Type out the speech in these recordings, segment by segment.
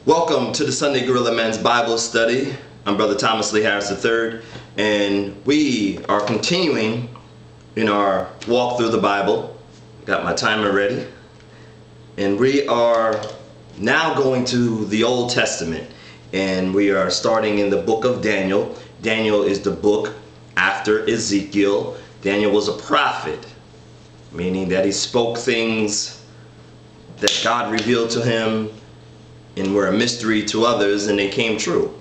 Welcome to the SundayGorilla Mens Bible study. I'm Brother Thomas Lee Harris III, and we are continuing in our walk through the Bible. Got my timer ready, and we are now going to the Old Testament, and we are starting in the book of Daniel. Daniel is the book after Ezekiel. Daniel was a prophet, meaning that he spoke things that God revealed to him and were a mystery to others, and they came true.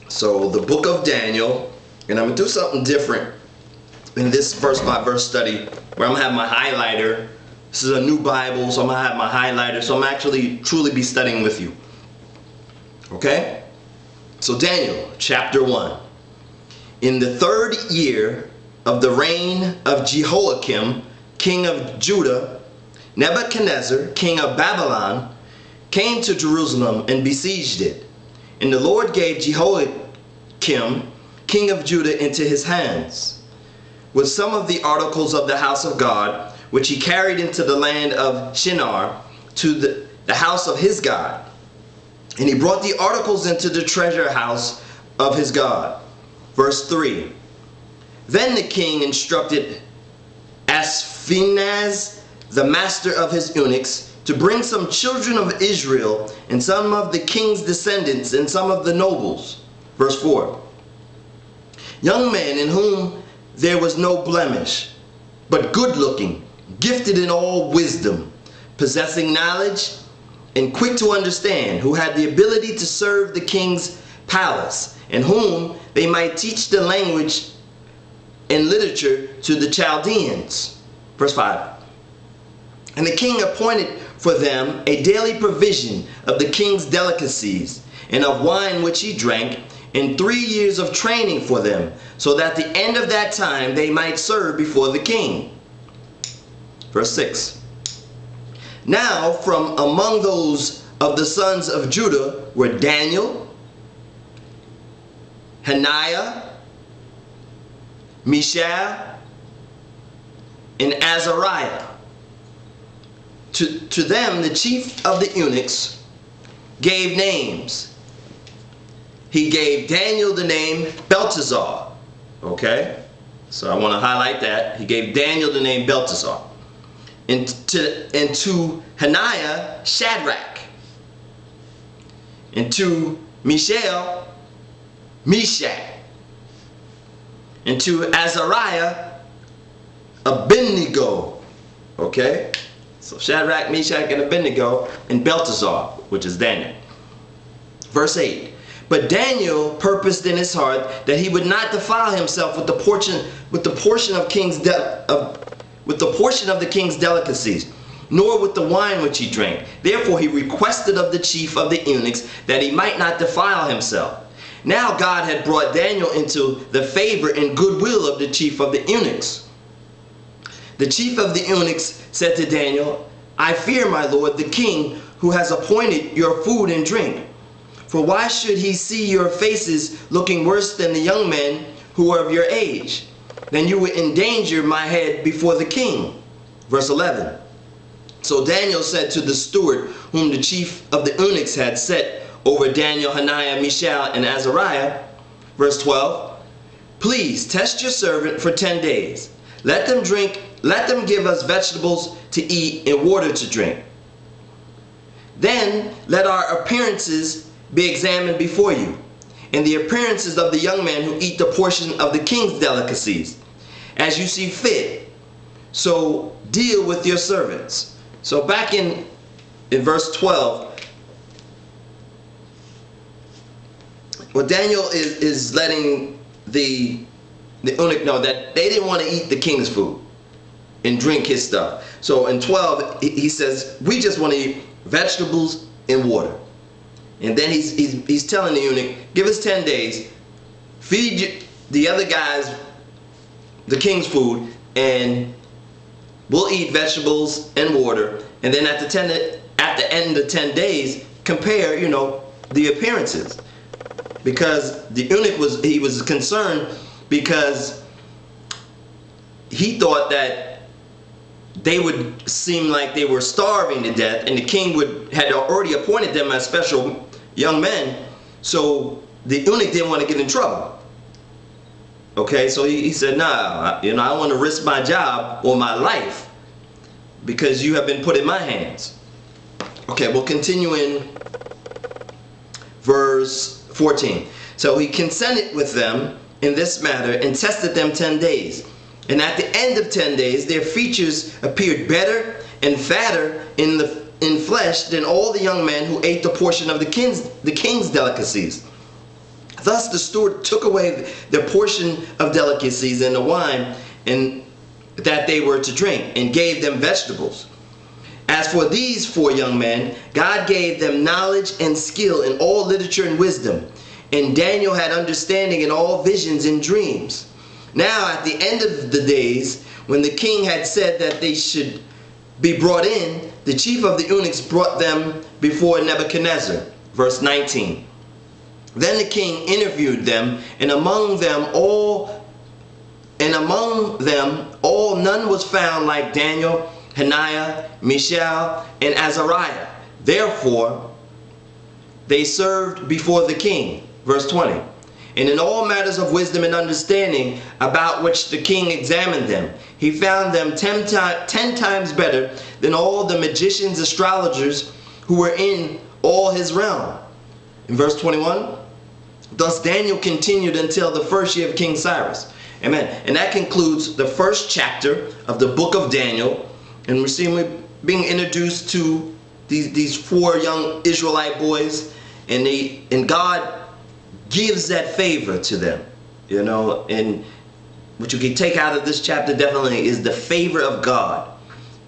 So the book of Daniel, and I'm going to do something different in this verse by verse study, where I'm going to have my highlighter. This is a new Bible, so I'm going to have my highlighter, so I'm actually truly be studying with you. Okay? So Daniel chapter 1. In the 3rd year of the reign of Jehoiakim, king of Judah, Nebuchadnezzar, king of Babylon, came to Jerusalem and besieged it. And the Lord gave Jehoiakim, king of Judah, into his hands, with some of the articles of the house of God, which he carried into the land of Shinar, to the house of his God. And he brought the articles into the treasure house of his God. Verse 3. Then the king instructed Ashpenaz, the master of his eunuchs, to bring some children of Israel, and some of the king's descendants, and some of the nobles. Verse 4. Young men in whom there was no blemish, but good looking, gifted in all wisdom, possessing knowledge, and quick to understand, who had the ability to serve the king's palace, and whom they might teach the language and literature to the Chaldeans. Verse 5. And the king appointed for them a daily provision of the king's delicacies, and of wine which he drank, and 3 years of training for them, so that at the end of that time they might serve before the king. Verse 6. Now from among those of the sons of Judah were Daniel, Hananiah, Mishael, and Azariah. To them the chief of the eunuchs gave names. He gave Daniel the name Belteshazzar. Okay? So I want to highlight that. He gave Daniel the name Belteshazzar. And to Hananiah, Shadrach. And to Mishael, Meshach. And to Azariah, Abednego. Okay? So Shadrach, Meshach, and Abednego, and Belteshazzar, which is Daniel. Verse 8. But Daniel purposed in his heart that he would not defile himself with the portion of the king's delicacies, nor with the wine which he drank. Therefore he requested of the chief of the eunuchs that he might not defile himself. Now God had brought Daniel into the favor and goodwill of the chief of the eunuchs. The chief of the eunuchs said to Daniel, I fear, my lord, the king, who has appointed your food and drink. For why should he see your faces looking worse than the young men who are of your age? Then you would endanger my head before the king. Verse 11. So Daniel said to the steward, whom the chief of the eunuchs had set over Daniel, Hananiah, Mishael, and Azariah. Verse 12. Please test your servant for 10 days. Let them give us vegetables to eat and water to drink. Then let our appearances be examined before you, and the appearances of the young men who eat the portion of the king's delicacies, as you see fit. So deal with your servants. So back in verse 12, what Daniel is letting the eunuch know that they didn't want to eat the king's food and drink his stuff. So in 12 he says, we just want to eat vegetables and water. And then he's telling the eunuch, give us 10 days, feed the other guys the king's food, and we'll eat vegetables and water. And then at the end of 10 days, compare, the appearances. Because the eunuch was concerned, because he thought that they would seem like they were starving to death, and the king had already appointed them as special young men, so the eunuch didn't want to get in trouble. Okay, so he said, nah, I don't want to risk my job or my life because you have been put in my hands. Okay, we'll continue in verse 14. So he consented with them in this matter and tested them 10 days. And at the end of 10 days, their features appeared better and fatter in flesh than all the young men who ate the portion of the king's delicacies. Thus the steward took away their portion of delicacies and the wine and that they were to drink, and gave them vegetables. As for these 4 young men, God gave them knowledge and skill in all literature and wisdom. And Daniel had understanding in all visions and dreams. Now at the end of the days, when the king had said that they should be brought in, the chief of the eunuchs brought them before Nebuchadnezzar. Verse 19. Then the king interviewed them, and among them all none was found like Daniel, Hananiah, Mishael, and Azariah. Therefore they served before the king. Verse 20. And in all matters of wisdom and understanding, about which the king examined them, he found them 10 times better than all the magicians, astrologers who were in all his realm. In verse 21, thus Daniel continued until the first year of King Cyrus. Amen. And that concludes the first chapter of the book of Daniel. And we're being introduced to these 4 young Israelite boys, and God gives that favor to them, and what you can take out of this chapter definitely is the favor of God.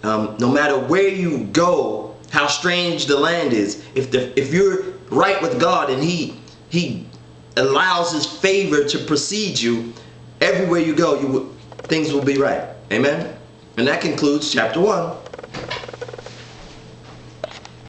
No matter where you go, how strange the land is, if you're right with God and he allows his favor to precede you, everywhere you go, things will be right. Amen. And that concludes chapter 1.